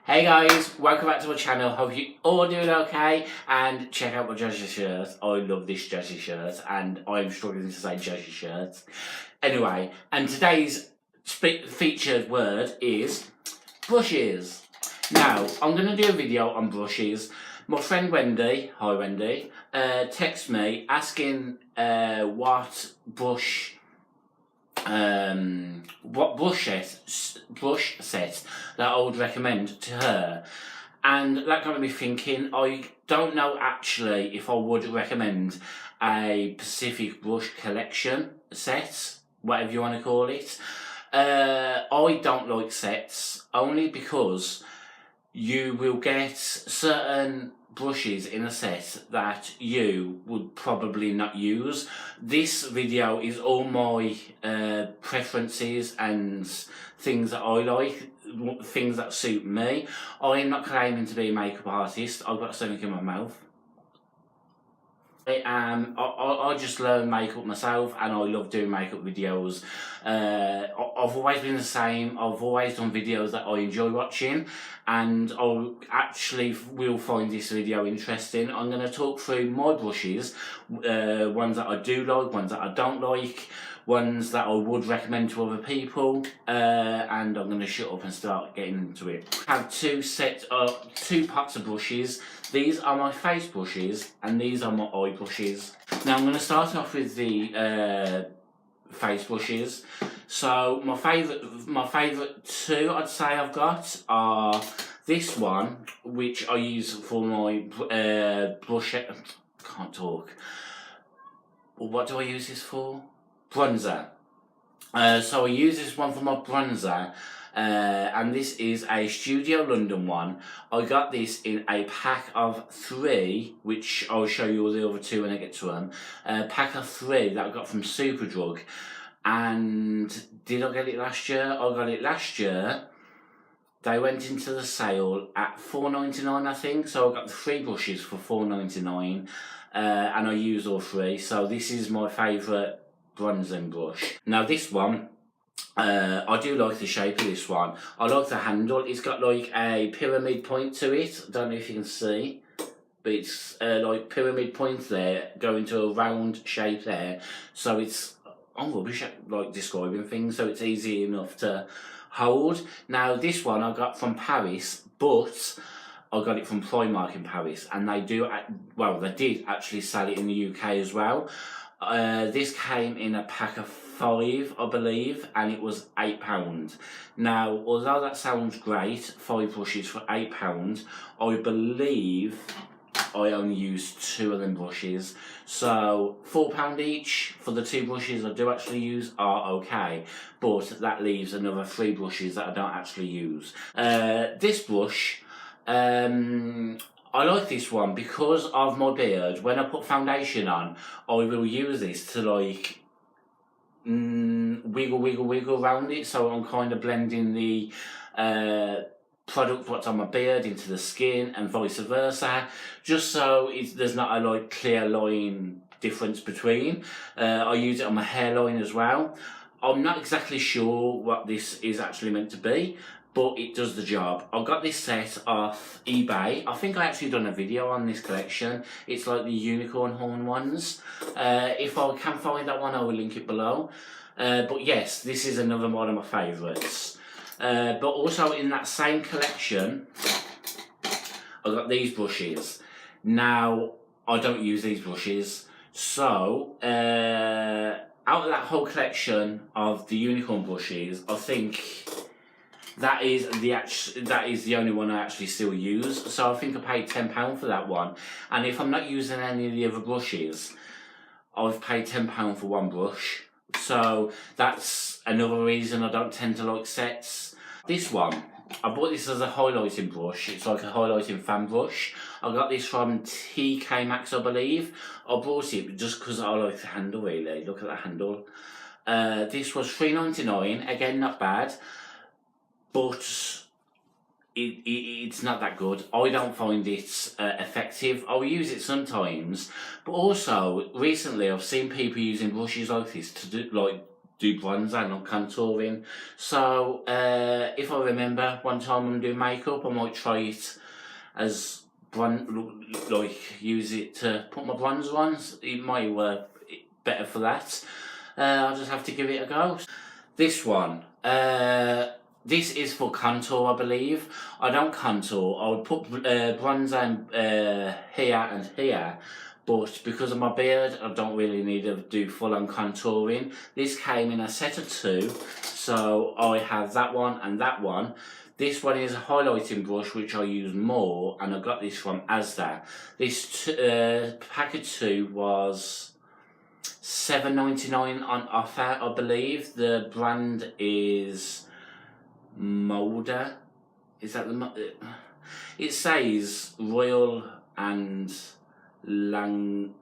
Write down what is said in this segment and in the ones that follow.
Hey guys, welcome back to my channel. Hope you all doing okay, and check out my jazzy shirt. I love this jazzy shirt and I'm struggling to say jazzy shirt. Anyway, and today's featured word is brushes. Now, I'm going to do a video on brushes. My friend Wendy, hi Wendy, texted me asking what brush set that I would recommend to her, and that got me thinking. I don't know actually if I would recommend a specific brush collection set, whatever you want to call it. I don't like sets only because you will get certain brushes in a set that you would probably not use. This video is all my preferences and things that I like, things that suit me. I'm not claiming to be a makeup artist. I've got something in my mouth. I just learned makeup myself and I love doing makeup videos. I've always been the same. I've always done videos that I enjoy watching, and I actually will find this video interesting. I'm going to talk through my brushes, ones that I do like, ones that I don't like, ones that I would recommend to other people, and I'm going to shut up and start getting into it. I have two pots of brushes. These are my face brushes and these are my eye brushes. Now I'm going to start off with the face brushes. So my favourite two I'd say I've got are this one, which I use for my blush. Can't talk. What do I use this for? Bronzer. So I use this one for my bronzer. And this is a Studio London one. I got this in a pack of 3, which I'll show you all the other 2 when I get to them. A pack of 3 that I got from Superdrug. And did I get it last year? I got it last year. They went into the sale at £4.99, I think. So I got the 3 brushes for £4.99, and I used all 3. So this is my favourite bronzing brush. Now this one, I do like the shape of this one. I like the handle. It's got like a pyramid point to it. I don't know if you can see, but it's like pyramid points there going to a round shape there. So it's, I'm rubbish at like describing things, so it's easy enough to hold. Now this one I got from Paris, but I got it from Primark in Paris, and they did actually sell it in the UK as well. This came in a pack of 5, I believe, and it was £8. Now, although that sounds great, 5 brushes for £8, I believe I only used 2 of them brushes. So £4 each for the 2 brushes I do actually use are okay, but that leaves another 3 brushes that I don't actually use. This brush, I like this one because of my beard. When I put foundation on, I will use this to like wiggle around it, so I'm kind of blending the product what's on my beard into the skin and vice versa, just so there's not a like clear line difference between. I use it on my hairline as well. I'm not exactly sure what this is actually meant to be, but it does the job. I got this set off eBay. I think I actually done a video on this collection. It's like the unicorn horn ones. If I can find that one, I will link it below. But yes, this is another one of my favourites. But also in that same collection, I got these brushes. Now, I don't use these brushes. So, out of that whole collection of the unicorn brushes, I think that is the only one I actually still use. So I think I paid £10 for that one. And if I'm not using any of the other brushes, I've paid £10 for one brush. So that's another reason I don't tend to like sets. This one, I bought this as a highlighting brush. It's like a highlighting fan brush. I got this from TK Maxx, I believe. I bought it just because I like the handle really. Look at that handle. This was £3.99. Again, not bad. But it's not that good. I don't find it effective. I'll use it sometimes, but also recently I've seen people using brushes like this to do like do bronzer, not contouring. So if I remember one time I'm doing makeup, I might try it as like use it to put my bronzer on. It might work better for that. I'll just have to give it a go. This one, this is for contour, I believe. I don't contour. I would put bronzer here and here, but because of my beard, I don't really need to do full-on contouring. This came in a set of 2, so I have that one and that one. This one is a highlighting brush, which I use more, and I got this from Asda. This pack of 2 was $7.99 on offer, I believe. The brand is Molder. Is that the? It says Royal and Langnickel,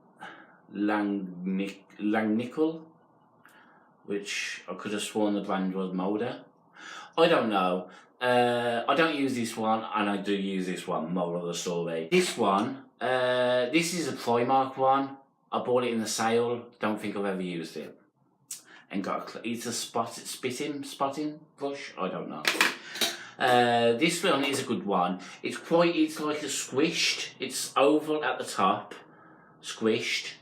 which I could have sworn the brand was Molder. I don't know. I don't use this one, and I do use this one. Moral of the story. This one, this is a Primark one. I bought it in the sale. Don't think I've ever used it. And it's a spotting brush. I don't know. This one is a good one. It's like a squished. It's oval at the top, squished.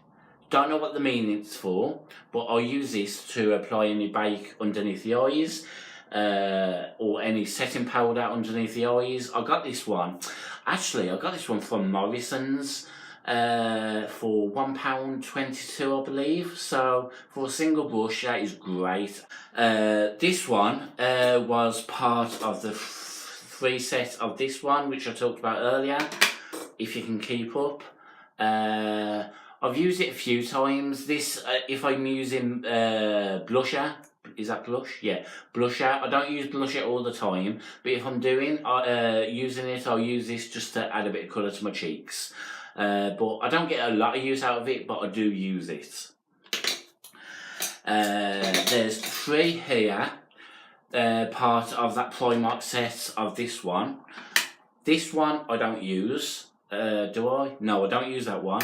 Don't know what the meaning it's for, but I use this to apply any bake underneath the eyes, or any setting powder underneath the eyes. I got this one. Actually, I got this one from Morrison's for £1.22, I believe. So for a single brush, that is great. This one was part of the free set of this one, which I talked about earlier. If you can keep up. I've used it a few times. This, if I'm using blusher, is that blush? Yeah, blusher. I don't use blusher all the time, but if I'm doing using it, I'll use this just to add a bit of colour to my cheeks. But I don't get a lot of use out of it, but I do use it. There's 3 here, part of that Primark set of this one. This one I don't use. Do I? No, I don't use that one.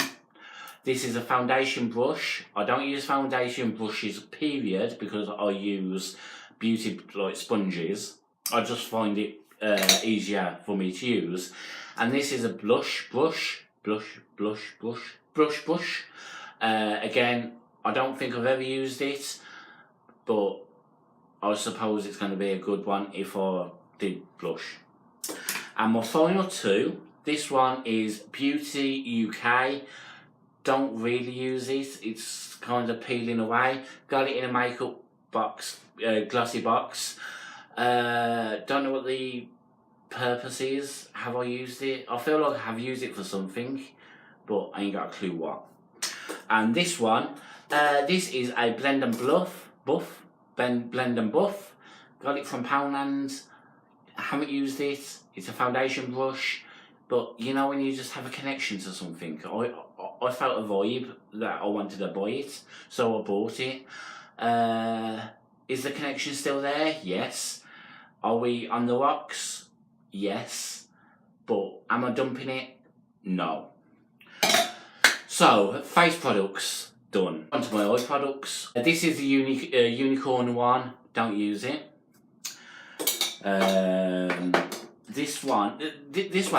This is a foundation brush. I don't use foundation brushes, period, because I use beauty like sponges. I just find it easier for me to use. And this is a blush brush. Again, I don't think I've ever used it, but I suppose it's going to be a good one if I did blush. And my final 2, this one is Beauty UK. Don't really use it, it's kind of peeling away. Got it in a makeup box, glossy box. Don't know what the purpose is. Have I used it? I feel like I have used it for something, but I ain't got a clue what. And this one, this is a Blend and Buff. Got it from Poundland. I haven't used it. It's a foundation brush, but you know when you just have a connection to something. I felt a vibe that I wanted to buy it, so I bought it. Is the connection still there? Yes. Are we on the rocks? Yes. But am I dumping it? No. So, face products, done. On to my eye products. This is the unicorn one. Don't use it. This one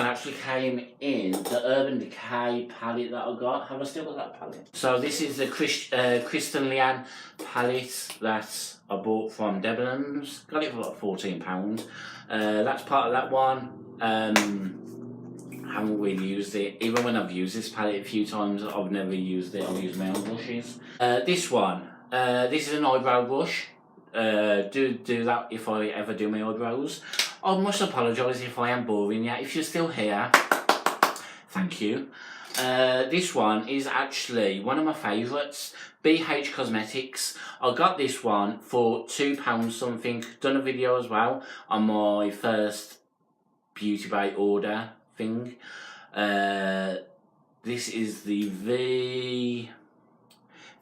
actually came in the Urban Decay palette that I got. Have I still got that palette? So this is the Kristen Leanne palette that I bought from Debenhams. Got it for like £14. That's part of that one. Haven't really used it. Even when I've used this palette a few times, I've never used it. I've used my own brushes. This one, this is an eyebrow brush. Do that if I ever do my eyebrows. I must apologise if I am boring you. If you're still here, thank you. This one is actually one of my favourites, BH Cosmetics. I got this one for £2 something. Done a video as well on my first Beauty Bay order thing. This is the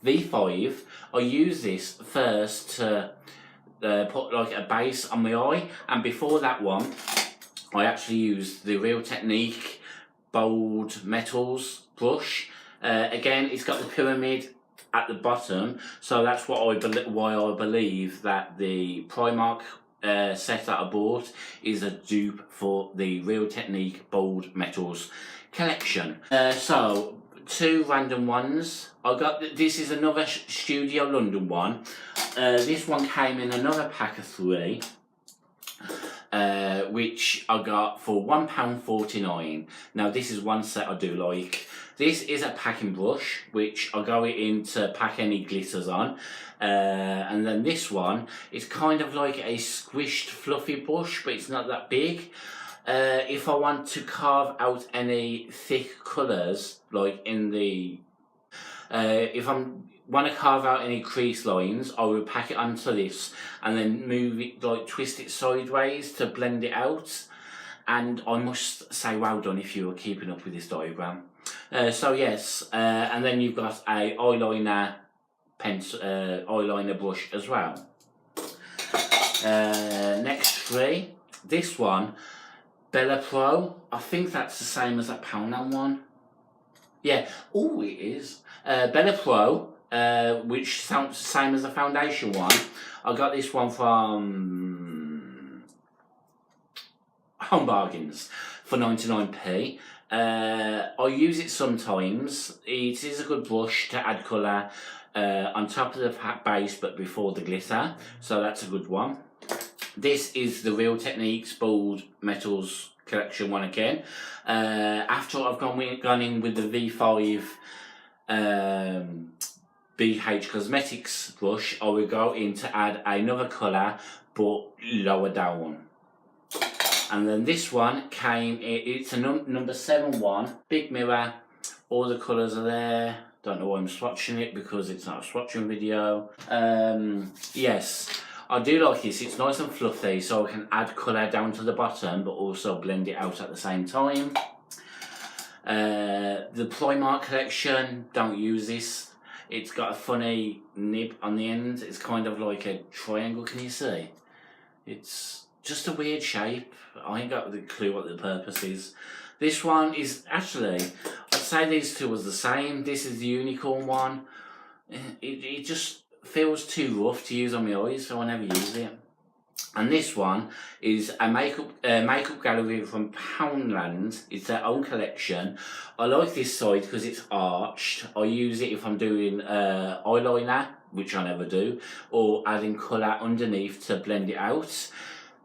V5. I use this first to put like a base on my eye, and before that one I actually used the Real Technique Bold Metals brush. Again, it's got the pyramid at the bottom, so that's why I believe that the Primark set that I bought is a dupe for the Real Technique Bold Metals collection. So 2 random ones. I got this is another Studio London one. This one came in another pack of 3. Which I got for £1.49. Now this is one set I do like. This is a packing brush, which I go in to pack any glitters on. And then this one is kind of like a squished fluffy brush, but it's not that big. If I want to carve out any thick colours, like in the... if I want to carve out any crease lines, I will pack it onto this and then move it, like twist it sideways to blend it out. And I must say well done if you are keeping up with this diagram. So yes, and then you've got a eyeliner eyeliner brush as well. Next 3, this one, Bella Pro. I think that's the same as that Poundland one. Yeah, oh it is. Bella Pro, which sounds the same as the foundation one. I got this one from Home Bargains for 99p. I use it sometimes. It is a good brush to add colour on top of the base but before the glitter, so that's a good one. This is the Real Techniques Bold Metals collection one again. After I've gone in with the V5 BH Cosmetics brush, I will go in to add another colour but lower down. And then this one came, it's a number 7 one, big mirror, all the colours are there. Don't know why I'm swatching it because it's not a swatching video. Yes, I do like this, it's nice and fluffy, so I can add colour down to the bottom but also blend it out at the same time. The Primark collection, don't use this. It's got a funny nib on the end. It's kind of like a triangle, can you see? It's just a weird shape. I ain't got the clue what the purpose is. This one is actually, I'd say these two was the same. This is the unicorn one. It just feels too rough to use on my eyes, so I never use it. And this one is a makeup gallery from Poundland. It's their own collection. I like this side because it's arched. I use it if I'm doing eyeliner, which I never do, or adding colour underneath to blend it out.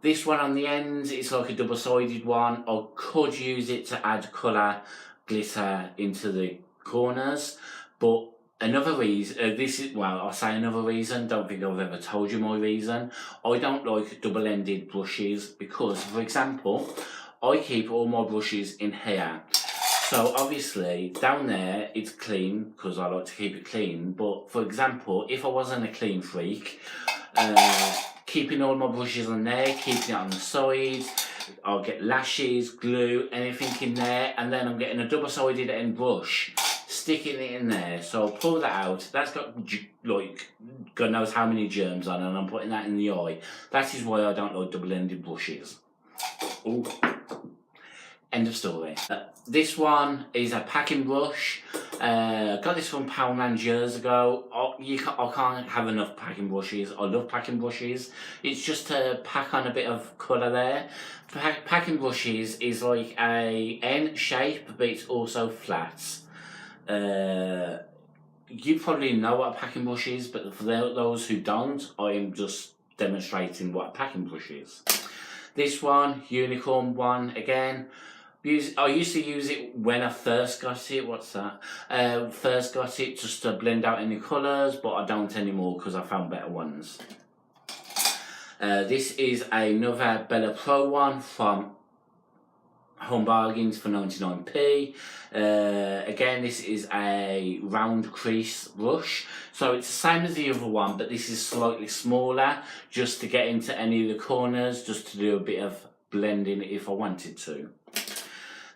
This one on the end, it's like a double-sided one. I could use it to add colour, glitter into the corners, but another reason, I'll say another reason, don't think I've ever told you my reason. I don't like double-ended brushes because, for example, I keep all my brushes in here. So obviously, down there, it's clean because I like to keep it clean. But for example, if I wasn't a clean freak, keeping all my brushes on there, keeping it on the sides, I'll get lashes, glue, anything in there, and then I'm getting a double-sided end brush, sticking it in there. So I'll pull that out. That's got, like, God knows how many germs on, and I'm putting that in the eye. That is why I don't like double-ended brushes. Ooh. End of story. This one is a packing brush. Got this from Poundland years ago. I can't have enough packing brushes. I love packing brushes. It's just to pack on a bit of colour there. Packing brushes is like a N shape, but it's also flat. You probably know what a packing brush is, but for those who don't, I'm just demonstrating what a packing brush is. This one, unicorn one, again. I used to use it when I first got it. What's that? First got it just to blend out any colours, but I don't anymore because I found better ones. This is another Bella Pro one from Home Bargains for 99p. Again, this is a round crease brush, so it's the same as the other one, but this is slightly smaller, just to get into any of the corners, just to do a bit of blending if I wanted to.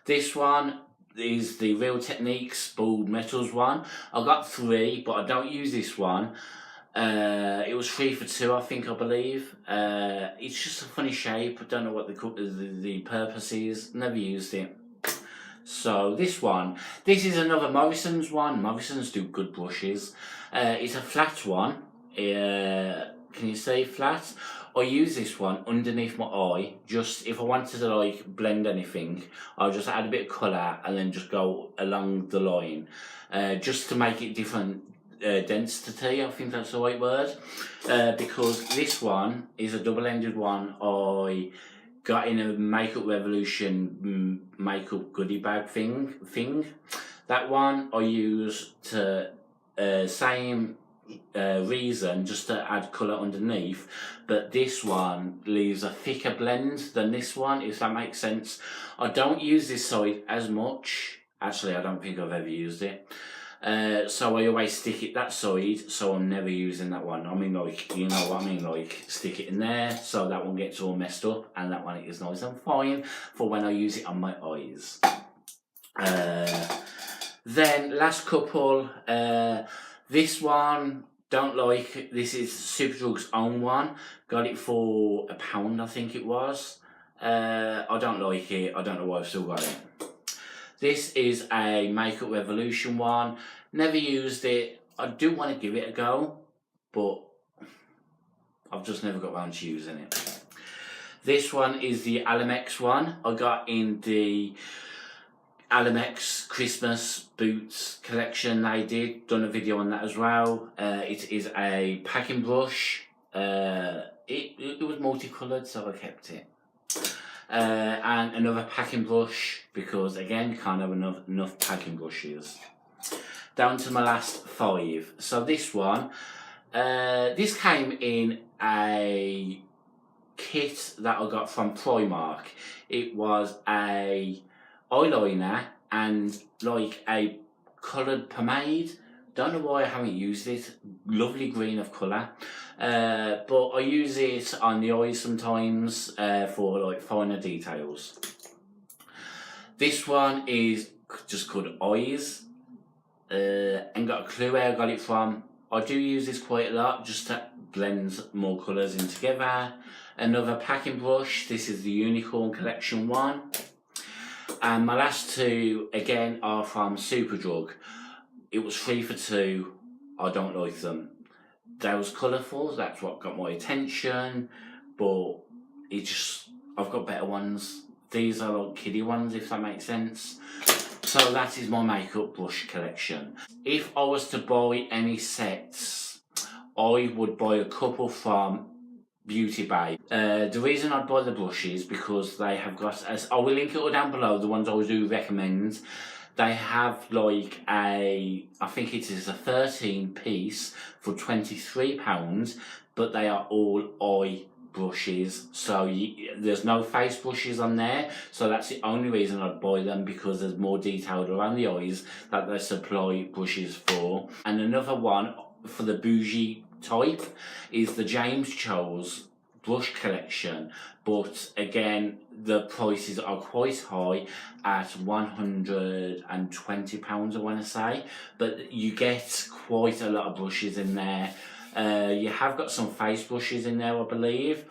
This one is the Real Techniques Bold Metals one. I got 3, but I don't use this one. It was 3 for 2, I believe. It's just a funny shape. I don't know what the purpose is. Never used it. So this is another Morrison's one. Morrison's do good brushes. It's a flat one. Can you see flat? I use this one underneath my eye. Just if I wanted to like blend anything, I'll just add a bit of colour and then just go along the line, just to make it different density. I think that's the right word. Because this one is a double-ended one. I got in a Makeup Revolution makeup goodie bag thing. That one I use to same reason, just to add colour underneath, but this one leaves a thicker blend than this one, if that makes sense. I don't use this side as much. Actually, I don't think I've ever used it. So I always stick it that side, so I'm never using that one. I mean, like, you know what I mean, like, stick it in there so that one gets all messed up, and that one is nice and fine for when I use it on my eyes. Then last couple, this one, don't like. This is Superdrug's own one. Got it for £1, I think it was. I don't like it. I don't know why I've still got it. This is a Makeup Revolution one. Never used it. I do want to give it a go, but I've just never got around to using it. This one is the Alamex one. I got in the Alamex Christmas boots collection they did. Done a video on that as well. It is a packing brush. It was multicoloured, so I kept it. And another packing brush, because again, can't have enough packing brushes. Down to my last 5. So this one, this came in a kit that I got from Primark. It was a eyeliner and like a coloured pomade. Don't know why I haven't used it. Lovely green of colour. But I use it on the eyes sometimes for like finer details. This one is just called Eyes. Ain't got a clue where I got it from. I do use this quite a lot just to blend more colours in together. Another packing brush. This is the Unicorn Collection one. And my last 2 again are from Superdrug. It was 3 for 2. I don't like them. They was colourful, that's what got my attention, but I've got better ones. These are like kiddie ones, if that makes sense. So that is my makeup brush collection. If I was to buy any sets, I would buy a couple from Beauty Bay. The reason I'd buy the brushes because they have got, I will link it all down below, the ones I do recommend. They have like I think it is a 13 piece for £23, but they are all eye brushes. So there's no face brushes on there. So that's the only reason I'd buy them, because there's more detailed around the eyes that they supply brushes for. And another one for the bougie type is the James Charles brush collection, but again the prices are quite high at £120, I want to say, but you get quite a lot of brushes in there. You have got some face brushes in there, I believe,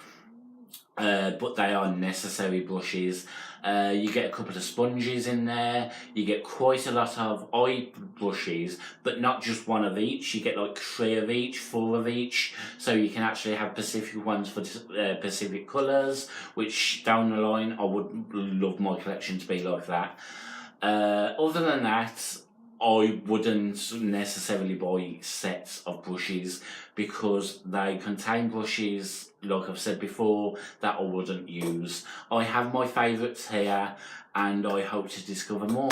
but they are necessary brushes. You get a couple of sponges in there. You get quite a lot of eye brushes, but not just one of each. You get like 3 of each, 4 of each, so you can actually have specific ones for specific colours, which down the line I would love my collection to be like that. Other than that, I wouldn't necessarily buy sets of brushes, because they contain brushes, like I've said before, that I wouldn't use. I have my favourites here, and I hope to discover more.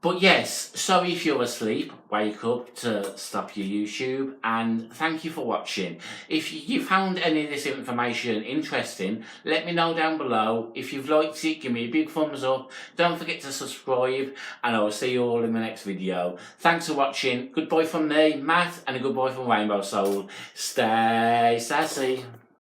But yes, so if you're asleep, wake up to stop your YouTube, and thank you for watching. If you found any of this information interesting, let me know down below. If you've liked it, give me a big thumbs up. Don't forget to subscribe, and I will see you all in the next video. Thanks for watching. Goodbye from me, Matt, and a goodbye from Rainbow Soul. Stay sassy.